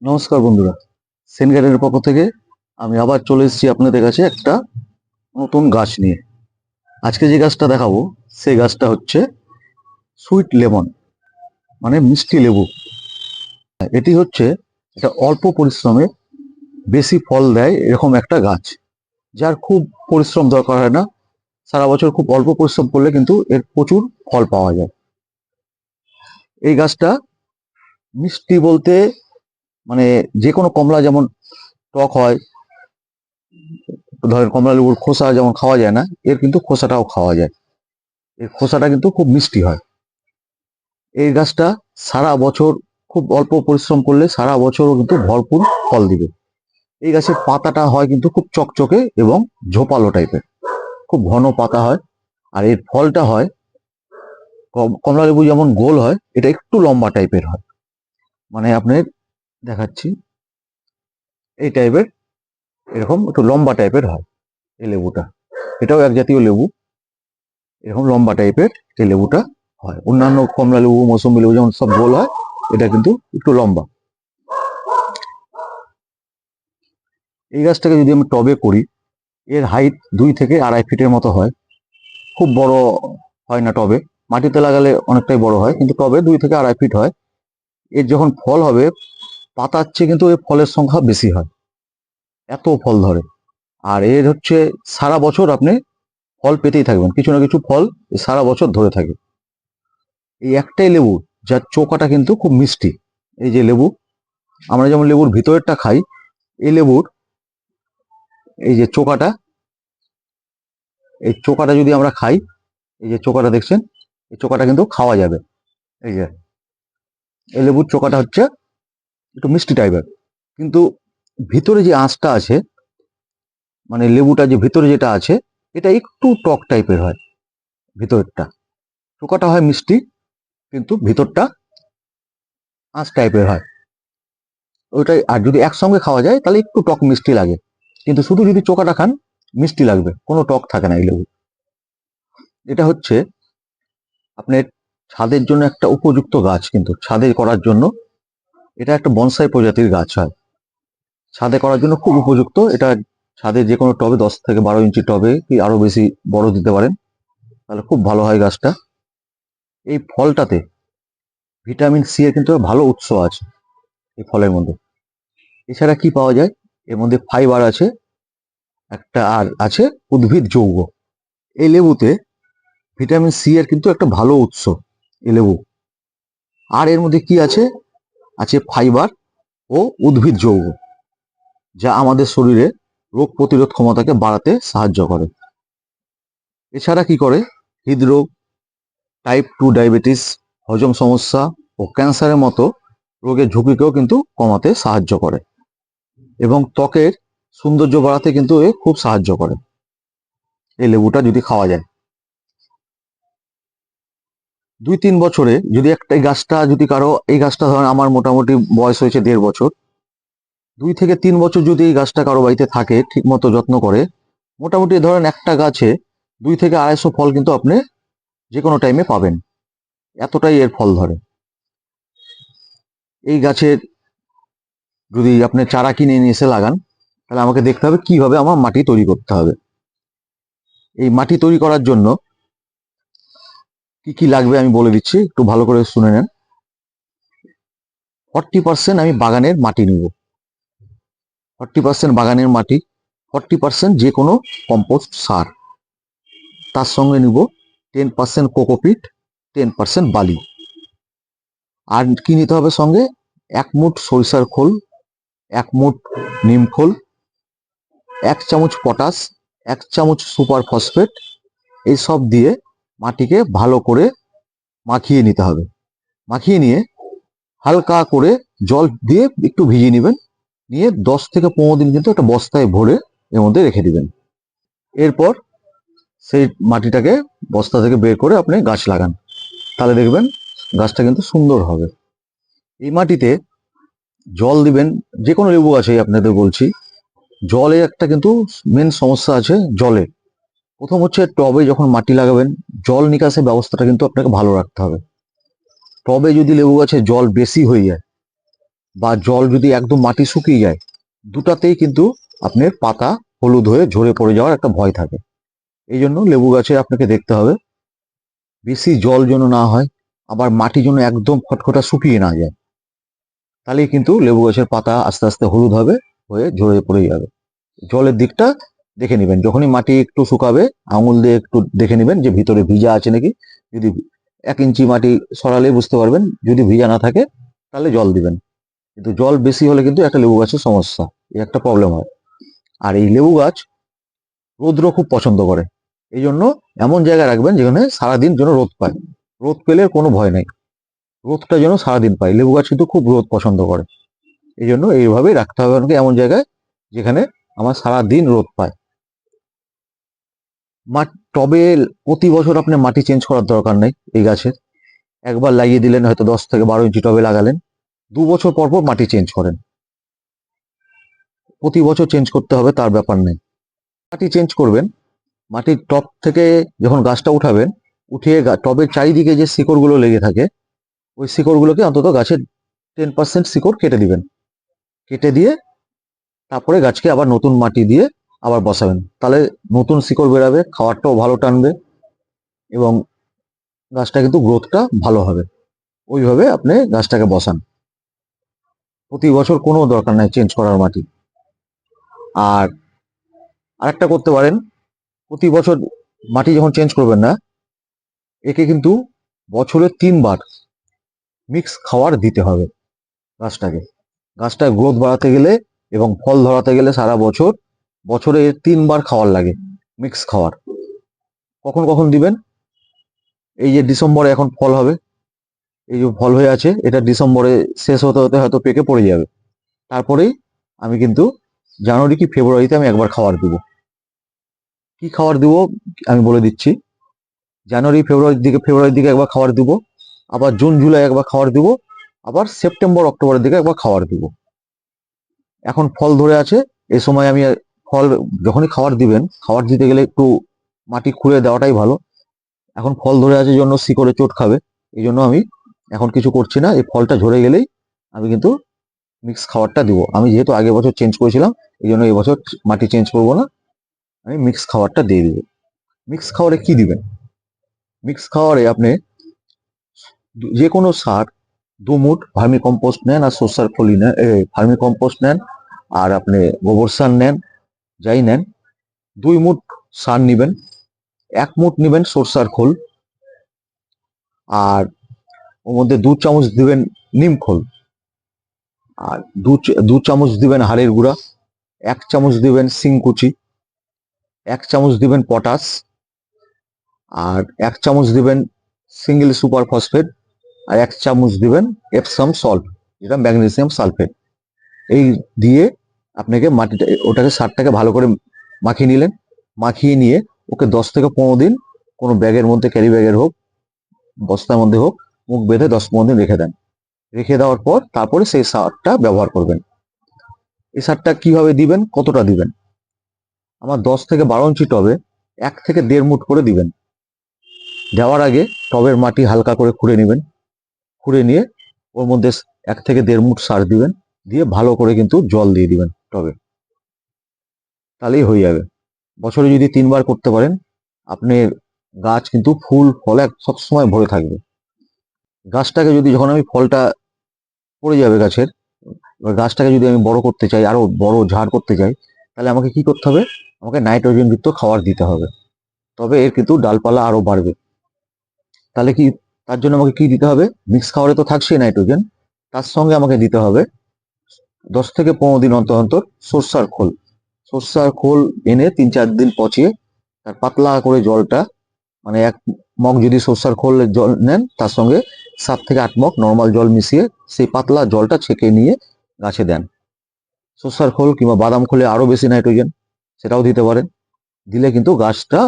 নমস্কার বন্ধুরা, সেন গার্ডেনের পক্ষ থেকে আমি আবার চলে এসেছি আপনাদের কাছে একটা নতুন গাছ নিয়ে। আজকে যে গাছটা দেখাবো সেই গাছটা হচ্ছে সুইট লেমন, মানে মিষ্টি লেবু। এটি হচ্ছে এটা অল্প পরিশ্রমে বেশি ফল দেয় এরকম একটা গাছ, যার খুব পরিশ্রম দরকার হয় না। সারা বছর খুব অল্প পরিশ্রম করলে কিন্তু এর প্রচুর ফল পাওয়া যায়। এই গাছটা মিষ্টি বলতে মানে যে কোনো কমলা যেমন টক হয়, ধরেন কমলা লেবুর খোসা যেমন খাওয়া যায় না, এর কিন্তু খোসাটাও খাওয়া যায়। এর খোসাটা কিন্তু খুব মিষ্টি হয়। এই গাছটা সারা বছর খুব অল্প পরিশ্রম করলে সারা বছরও কিন্তু ভরপুর ফল দিবে। এই গাছের পাতাটা হয় কিন্তু খুব চকচকে এবং ঝোপালো টাইপের, খুব ঘন পাতা হয়। আর এর ফলটা হয় কমলা লেবু যেমন গোল হয়, এটা একটু লম্বা টাইপের হয়। মানে আপনার দেখাচ্ছি, এই টাইপের, এরকম একটু লম্বা টাইপের হয় এই লেবুটা। এটাও এক জাতীয় লেবু, এরকম লম্বা টাইপের এই লেবুটা হয়। অন্যান্য কমলা লেবু মৌসুমী লেবু যেমন সব গোল হয়, এটা কিন্তু একটু লম্বা। এই গাছটাকে যদি আমি টবে করি, এর হাইট 2 থেকে 2.5 ফিটের মতো হয়। খুব বড় হয় না টবে, মাটিতে লাগালে অনেকটাই বড় হয়, কিন্তু টবে 2 থেকে 2.5 ফিট হয়। এর যখন ফল হবে, পাতার চেয়ে কিন্তু এর ফলের সংখ্যা বেশি হয়, এত ফল ধরে। আর এর হচ্ছে সারা বছর আপনি ফল পেতেই থাকবেন, কিছু না কিছু ফল সারা বছর ধরে থাকে। এই একটাই লেবু যার চোকাটা কিন্তু খুব মিষ্টি। এই যে লেবু, আমরা যেমন লেবুর ভিতরেরটা খাই, এই লেবুর এই যে চোকাটা, এই চোকাটা যদি আমরা খাই, এই যে চোকাটা দেখছেন, এই চোকাটা কিন্তু খাওয়া যাবে। এই যে এই লেবুর চোকাটা হচ্ছে একটু মিষ্টি টাইপের, কিন্তু ভিতরে যে আঁশটা আছে, মানে লেবুটা যে ভিতরে যেটা আছে, এটা একটু টক টাইপের হয়। ভিতরটা চোকাটা হয় মিষ্টি, কিন্তু ভিতরটা আঁশ টাইপের হয় ওইটাই। আর যদি একসঙ্গে খাওয়া যায় তাহলে একটু টক মিষ্টি লাগে, কিন্তু শুধু যদি চোকাটা খান মিষ্টি লাগবে, কোনো টক থাকে না এই লেবু। এটা হচ্ছে আপনার ছাদের জন্য একটা উপযুক্ত গাছ, কিন্তু ছাদে করার জন্য এটা একটা বনসাই প্রজাতির গাছ হয়। ছাদে করার জন্য খুব উপযুক্ত এটা। ছাদে যে কোনো টবে, 10 থেকে 12 ইঞ্চি টবে কি আরো বেশি বড় দিতে পারেন, তাহলে খুব ভালো হয় গাছটা। এই ফলটাতে ভিটামিন সি এর কিন্তু ভালো উৎস আছে এই ফলের মধ্যে। এছাড়া কি পাওয়া যায়, এর মধ্যে ফাইবার আছে একটা, আর আছে উদ্ভিদ যৌগ। এই লেবুতে ভিটামিন সি এর কিন্তু একটা ভালো উৎস এই লেবু। আর এর মধ্যে কি আছে, আছে ফাইবার ও উদ্ভিদ যৌগ, যা আমাদের শরীরে রোগ প্রতিরোধ ক্ষমতাকে বাড়াতে সাহায্য করে। এছাড়া কি করে, হৃদরোগ, টাইপ 2 ডায়াবেটিস, হজম সমস্যা ও ক্যান্সারের মতো রোগের ঝুঁকিকেও কিন্তু কমাতে সাহায্য করে, এবং ত্বকের সৌন্দর্য বাড়াতে কিন্তু এ খুব সাহায্য করে এই লেবুটা যদি খাওয়া যায়। 2-3 বছরে যদি একটা এই গাছটা যদি কারো, এই গাছটা ধরেন আমার মোটামুটি বয়স হয়েছে 1.5 বছর, 2 থেকে 3 বছর যদি এই গাছটা কারো বাড়িতে থাকে, ঠিক মতো যত্ন করে, মোটামুটি ধরেন একটা গাছে 2 থেকে 250 ফল কিন্তু আপনি যে কোনো টাইমে পাবেন, এতটাই এর ফল ধরে। এই গাছের যদি আপনি চারা কিনে নিয়ে এসে লাগান, তাহলে আমাকে দেখতে হবে কিভাবে আমার মাটি তৈরি করতে হবে। এই মাটি তৈরি করার জন্য কি কি লাগবে আমি বলে দিচ্ছি, একটু ভালো করে শুনে নেন। 40% আমি বাগানের মাটি নিব, 40% বাগানের মাটি, 40% যে কোনো কম্পোস্ট সার, তার সঙ্গে নিব 10% কোকোপিট, 10% বালি। আর কি নিতে হবে সঙ্গে, 1 মুঠ সরিষার খোল, 1 মুঠ নিম খোল, 1 চামচ পটাশ, 1 চামচ সুপার ফসফেট। এই সব দিয়ে মাটিকে ভালো করে মাখিয়ে নিতে হবে। মাখিয়ে নিয়ে হালকা করে জল দিয়ে একটু ভিজিয়ে নেবেন, নিয়ে 10 থেকে 15 দিন কিন্তু একটা বস্তায় ভরে এর মধ্যে রেখে দিবেন। এরপর সেই মাটিটাকে বস্তা থেকে বের করে আপনি গাছ লাগান, তাহলে দেখবেন গাছটা কিন্তু সুন্দর হবে। এই মাটিতে জল দিবেন, যে কোনো লেবু গাছে আপনাদের বলছি, জলে একটা কিন্তু মেন সমস্যা আছে জলে। প্রথম হচ্ছে টবে যখন মাটি লাগাবেন, জল নিকাশের ব্যবস্থাটা কিন্তু আপনাকে ভালো রাখতে হবে। টবে যদি লেবু গাছে জল বেশি হয়ে যায়, বা জল যদি একদম মাটি শুকিয়ে যায়, দুটাতেই কিন্তু আপনার পাতা হলুদ হয়ে ঝরে পড়ে যাওয়ার একটা ভয় থাকে। এই জন্য লেবু গাছে আপনাকে দেখতে হবে বেশি জল যেন না হয়, আবার মাটি যেন একদম খটখটা শুকিয়ে না যায়। তাহলেই কিন্তু লেবু গাছের পাতা আস্তে আস্তে হলুদ হবে, হয়ে ঝরে পড়ে যাবে। জলের দিকটা দেখে নেবেন, যখনই মাটি একটু শুকাবে আঙুল দিয়ে একটু দেখে নেবেন যে ভিতরে ভিজা আছে নাকি। যদি 1 ইঞ্চি মাটি সরালে বুঝতে পারবেন, যদি ভিজা না থাকে তাহলে জল দিবেন। কিন্তু জল বেশি হলে কিন্তু একটা লেবু গাছের সমস্যা, এই একটা প্রবলেম হয়। আর এই লেবু গাছ রৌদ্র খুব পছন্দ করে, এই জন্য এমন জায়গায় রাখবেন যেখানে সারাদিন যেন রোদ পায়। রোদ পেলে কোনো ভয় নাই, রোদটা যেন সারাদিন পায়। লেবু গাছ কিন্তু খুব রোদ পছন্দ করে, এই জন্য এইভাবেই রাখতে হবে আমাকে, এমন জায়গায় যেখানে আমার সারাদিন রোদ পায়। টবে প্রতি বছর আপনি মাটি চেঞ্জ করার দরকার নেই এই গাছের। একবার লাগিয়ে দিলেন, হয়তো 10 থেকে 12 ইঞ্চি টবে লাগালেন, 2 বছর পর পর মাটি চেঞ্জ করেন। প্রতি বছর চেঞ্জ করতে হবে তার ব্যাপার নেই। মাটি চেঞ্জ করবেন, মাটির টব থেকে যখন গাছটা উঠাবেন, উঠিয়ে টবের চারিদিকে যে শিকড়গুলো লেগে থাকে, ওই শিকড়গুলোকে অন্তত গাছের 10% শিকড় কেটে দিবেন। কেটে দিয়ে তারপরে গাছকে আবার নতুন মাটি দিয়ে আবার বসাবেন, তাহলে নতুন শিকড় বেরাবে, খাবারটাও ভালো টানবে এবং গাছটা কিন্তু গ্রোথটা ভালো হবে। ওইভাবে আপনি গাছটাকে বসান। প্রতি বছর কোনো দরকার নাই চেঞ্জ করার মাটি। আর আরেকটা করতে পারেন, প্রতি বছর মাটি যখন চেঞ্জ করবেন না, একে কিন্তু বছরে 3 বার মিক্স খাবার দিতে হবে গাছটাকে। গাছটা গ্রোথ বাড়াতে গেলে এবং ফল ধরাতে গেলে সারা বছর, বছরে 3 বার খাবার লাগে, মিক্স খাবার। কখন কখন দিবেন? এই যে ডিসেম্বরে এখন ফল হবে, এই যে ফল হয়ে আছে, এটা ডিসেম্বরে শেষ হতে হতে হয়তো পেকে পড়ে যাবে। তারপরেই আমি কিন্তু জানুয়ারি কি ফেব্রুয়ারিতে আমি একবার খাবার দিব। কি খাবার দিব আমি বলে দিচ্ছি। ফেব্রুয়ারির দিকে একবার খাবার দিব, আবার জুন জুলাই একবার খাবার দিব, আবার সেপ্টেম্বর অক্টোবরের দিকে একবার খাবার দিব। এখন ফল ধরে আছে, এই সময় আমি ফল যখনই খাবার দিবেন, খাবার দিতে গেলে একটু মাটি খুঁড়ে দেওয়াটাই ভালো। এখন ফল ধরে আছে জন্য শিকড়ে চোট খাবে, এই জন্য আমি এখন কিছু করছি না। এই ফলটা ঝরে গেলেই আমি কিন্তু মিক্স খাবারটা দিব। আমি যেহেতু আগের বছর চেঞ্জ করেছিলাম, এই জন্য এবছর মাটি চেঞ্জ করব না, আমি মিক্স খাবারটা দিয়ে দিব। মিক্স খাবারে কি দিবেন? মিক্স খাবারে আপনি যে কোনো সার, 2 মুঠ ভার্মি কম্পোস্ট নেন আর সর্ষার খোলি নেন, ভার্মি কম্পোস্ট নেন আর আপনি গোবর সার নেন, যাই নেন, 2 মুঠ সার নিবেন, 1 মুঠ নিবেন সর্ষার খোল, আর ওর মধ্যে 2 চামচ দিবেন নিম খোল, আর দু চামচ দিবেন হাড়ের গুঁড়া, 1 চামচ দিবেন শিংকুচি, 1 চামচ দিবেন পটাশ, আর 1 চামচ দিবেন সিঙ্গেল সুপার ফসফেট, আর 1 চামচ দিবেন এপসাম সল্ট, যেটা ম্যাগনেসিয়াম সালফেট। এই দিয়ে আপনাকে মাটিটা, ওটাকে সারটাকে ভালো করে মাখিয়ে নিলেন। মাখিয়ে নিয়ে ওকে 10 থেকে 15 দিন কোনো ব্যাগের মধ্যে, ক্যারি ব্যাগের হোক, বস্তার মধ্যে হোক, মুখ বেঁধে 10-15 দিন রেখে দেন। রেখে দেওয়ার পর তারপরে সেই সারটা ব্যবহার করবেন। এই সারটা কিভাবে দিবেন, কতটা দিবেন? আমার 10 থেকে 12 ইঞ্চি টবে 1 থেকে 1.5 মুঠ করে দিবেন। দেওয়ার আগে টবের মাটি হালকা করে খুঁড়ে নেবেন, খুঁড়ে নিয়ে ওর মধ্যে 1 থেকে 1.5 মুঠ সার দিবেন, দিয়ে ভালো করে কিন্তু জল দিয়ে দিবেন টবে, তাহলেই হয়ে যাবে। বছরে যদি 3 বার করতে পারেন, আপনার গাছ কিন্তু ফুল ফলে সবসময় ভরে থাকবে। গাছটাকে যদি, যখন আমি ফলটা পড়ে যাবে গাছের, এবার গাছটাকে যদি আমি বড় করতে চাই, আরো বড় ঝাড় করতে চাই, তাহলে আমাকে কি করতে হবে? আমাকে নাইট্রোজেন যুক্ত খাবার দিতে হবে, তবে এর কিন্তু ডালপালা আরো বাড়বে। তাহলে কি, তার জন্য আমাকে কি দিতে হবে? মিক্স খাবারে তো থাকছেই নাইট্রোজেন, তার সঙ্গে আমাকে দিতে হবে 10 থেকে 15 দিন অন্তর অন্তর সর্ষার খোল। সর্ষার খোল এনে 3-4 দিন পচিয়ে তার পাতলা করে জলটা, মানে 1 মগ যদি সর্ষার খোলের জল নেন, তার সঙ্গে 7 থেকে 8 মগ নর্মাল জল মিশিয়ে সেই পাতলা জলটা ছেঁকে নিয়ে গাছে দেন। সর্ষার খোল কিংবা বাদাম খোলে আরো বেশি নাইট্রোজেন, সেটাও দিতে পারেন। দিলে কিন্তু গাছটা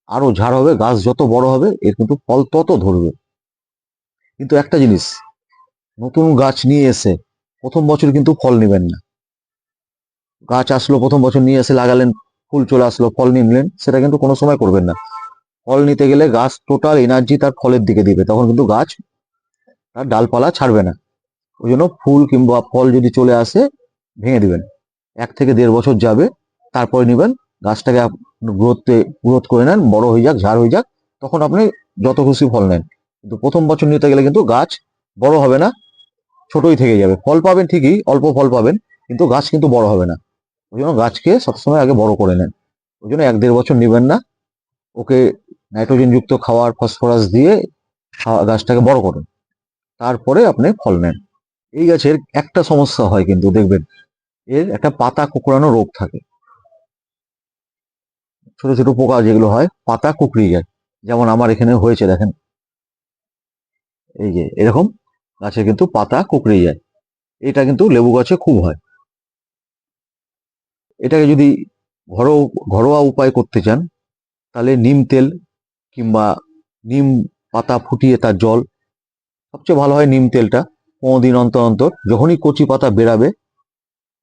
আরো ঝাড় হবে, গাছ যত বড় হবে এর কিন্তু ফল তত ধরবে। কিন্তু একটা জিনিস, নতুন গাছ নিয়ে এসে প্রথম বছর কিন্তু ফল নেবেন না। গাছ আসলো, প্রথম বছর নিয়ে এসে লাগালেন, ফুল চলে আসলো, ফল নিলেন, সেটা কিন্তু কোনো সময় করবেন না। ফল নিতে গেলে গাছ টোটাল এনার্জি তার ফলের দিকে দিবে, তখন কিন্তু গাছ তার ডালপালা ছাড়বে না। ওই জন্য ফুল কিংবা ফল যদি চলে আসে ভেঙে দিবেন, 1 থেকে 1.5 বছর যাবে, তারপরে নেবেন গাছটাকে গ্রোথ করে নেন, বড় হয়ে যাক, ঝাড় হয়ে যাক, তখন আপনি যত খুশি ফল নেন। কিন্তু প্রথম বছর নিতে গেলে কিন্তু গাছ বড় হবে না, ছোটই থেকে যাবে। ফল পাবেন ঠিকই, অল্প ফল পাবেন, কিন্তু গাছ কিন্তু বড় হবে না। ওই জন্য গাছকে সবসময় আগে বড় করে নেন। ওই জন্য 1-1.5 বছর নেবেন না, ওকে নাইট্রোজেন যুক্ত খাবার, ফসফরাস দিয়ে গাছটাকে বড় করুন, তারপরে আপনি ফল নেন। এই গাছের একটা সমস্যা হয় কিন্তু দেখবেন, এর একটা পাতা কুঁকড়ানো রোগ থাকে। ছোট ছোট পোকা যেগুলো হয়, পাতা কুঁকড়িয়ে যায়, যেমন আমার এখানে হয়েছে দেখেন, এই যে এরকম গাছে কিন্তু পাতা কুঁকড়িয়ে যায়। এটা কিন্তু লেবু গাছে খুব হয়। এটাকে যদি ঘরোয়া উপায় করতে চান, তাহলে নিম তেল কিংবা নিম পাতা ফুটিয়ে তার জল, সবচেয়ে ভালো হয় নিম তেলটা। 15 দিন অন্তর অন্তর, যখনই কচি পাতা বেরাবে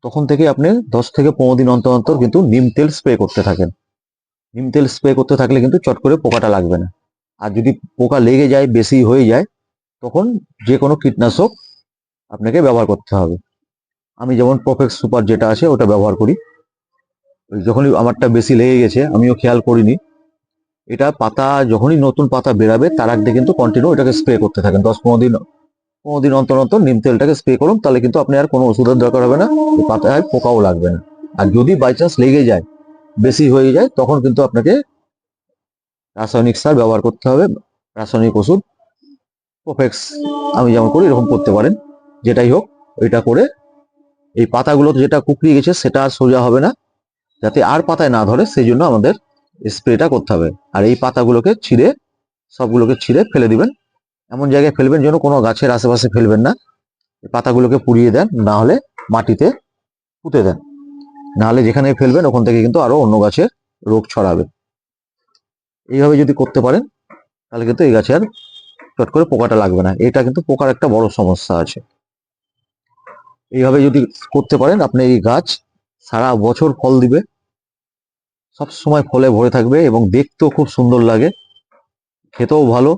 তখন থেকে আপনি 10 থেকে 15 দিন অন্তর অন্তর কিন্তু নিম তেল স্প্রে করতে থাকেন। নিম তেল স্প্রে করতে থাকলে কিন্তু চট করে পোকাটা লাগবে না। আর যদি পোকা লেগে যায়, বেশি হয়ে যায়, তখন যে কোনো কীটনাশক আপনাকে ব্যবহার করতে হবে। আমি যেমন প্রফেক্স সুপার যেটা আছে ওটা ব্যবহার করি। যখনই আমারটা বেশি লেগে গেছে, আমিও খেয়াল করিনি, এটা পাতা যখনই নতুন পাতা বেরাবে তার আগে কিন্তু কন্টিনিউ এটাকে স্প্রে করতে থাকেন। 10-15 দিন অন্তর অন্তর নিম তেলটাকে স্প্রে করুন, তাহলে কিন্তু আপনি আর কোনো ওষুধের দরকার হবে না, পাতায় পোকাও লাগবে না। আর যদি বাই চান্স লেগে যায়, বেশি হয়ে যায়, তখন কিন্তু আপনাকে রাসায়নিক সার ব্যবহার করতে হবে, রাসায়নিক ওষুধ, প্রোফেক্স আমি যেমন করি এরকম করতে পারেন। যেটাই হোক, ওইটা করে এই পাতাগুলো যেটা কুকড়িয়ে গেছে সেটা আর সোজা হবে না, যাতে আর পাতায় না ধরে সেই জন্য আমাদের স্প্রেটা করতে হবে। আর এই পাতাগুলোকে সবগুলোকে ছিঁড়ে ফেলে দিবেন, এমন জায়গায় ফেলবেন যেন কোনো গাছের আশেপাশে ফেলবেন না। পাতাগুলোকে পুড়িয়ে দেন, না হলে মাটিতে পুঁতে দেন, না হলে যেখানে ফেলবেন ওখান থেকে কিন্তু আরো অন্য গাছের রোগ ছড়াবে। এইভাবে যদি করতে পারেন তাহলে কিন্তু এই গাছে আর চট করে পোকাটা লাগবে না। এটা কিন্তু পোকার একটা বড় সমস্যা আছে। এইভাবে যদি করতে পারেন, আপনি এই গাছ সারা বছর ফল দিবে, সব সময় ফলে ভরে থাকবে, এবং দেখতেও খুব সুন্দর লাগে, খেতেও ভালো,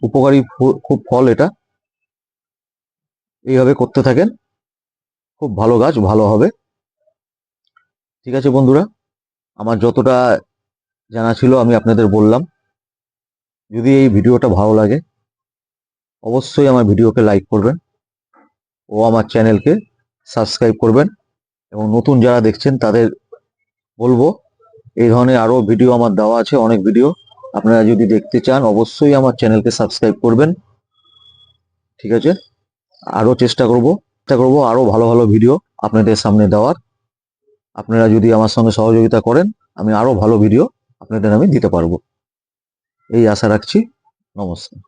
উপকারী খুব ফল এটা। এইভাবে করতে থাকেন, খুব ভালো গাছ ভালো হবে। ঠিক আছে বন্ধুরা, আমার যতটা জানা ছিল আমি আপনাদের বললাম। যদি এই ভিডিওটা ভালো লাগে, অবশ্যই আমার ভিডিওকে লাইক করবেন ও আমার চ্যানেলকে সাবস্ক্রাইব করবেন। এবং নতুন যারা দেখছেন তাদের বলবো, এই ধরনের আরো ভিডিও আমার দেওয়া আছে, অনেক ভিডিও, আপনারা যদি দেখতে চান অবশ্যই আমার চ্যানেলকে সাবস্ক্রাইব করবেন। ঠিক আছে, আরো চেষ্টা করব আরো ভালো ভালো ভিডিও আপনাদের সামনে দেওয়ার। আপনারা যদি আমার সঙ্গে সহযোগিতা করেন, আমি আরো ভালো ভিডিও আপনাদের আমি দিতে পারবো, এই আশা রাখছি। নমস্কার।